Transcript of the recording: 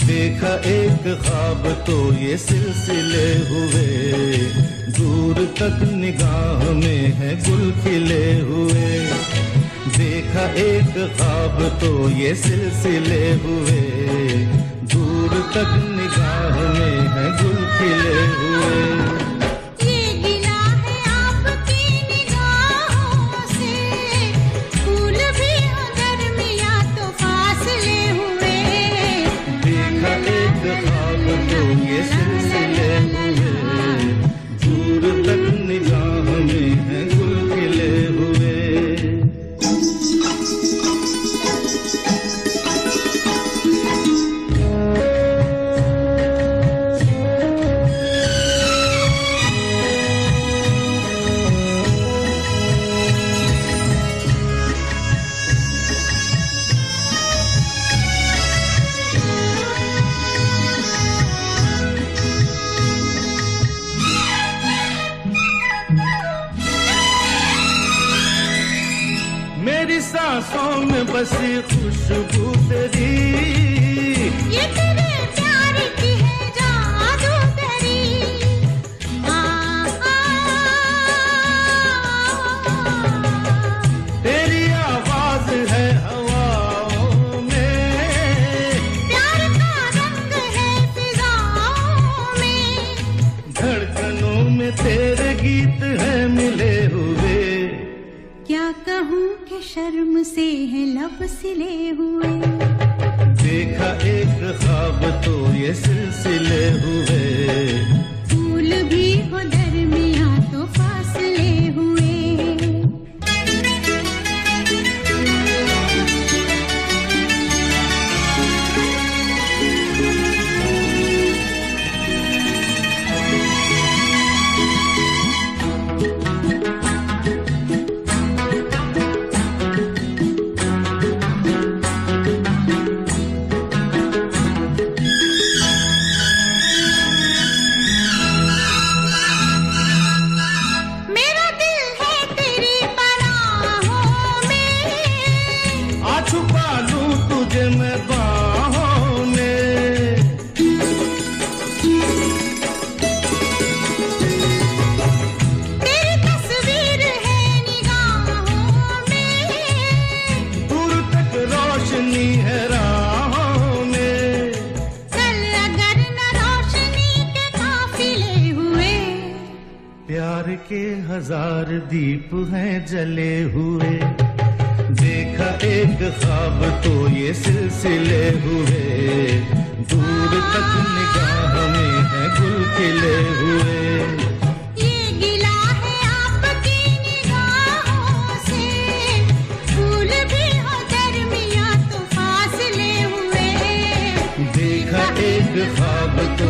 देखा एक ख्वाब तो ये सिलसिले हुए, दूर तक निगाह में है गुल खिले हुए। देखा एक ख्वाब तो ये सिलसिले हुए, दूर तक निगाह में है गुल खिले हुए। मेरी सांसों में बसी खुशबू तेरी, ये तेरे प्यार की है जादूगरी। तेरी आवाज है हवाओं में, प्यार का रंग है फिजाओं में, धड़कनों में तेरे गीत है मिले हुए। क्या कहूँ कि शर्म से है लब सिले हुए। देखा एक ख्वाब तो ये सिलसिले हुए, फूल भी हो दरमियां तो फासले हुए। प्यार के हजार दीप हैं जले हुए। देखा एक ख्वाब तो ये सिलसिले हुए, दूर तक निगाह में है गुल खिले हुए। ये गिला है आपकी निगाहों से, फूल भी हो दरमियां तो फासले हुए। देखा एक ख्वाब तो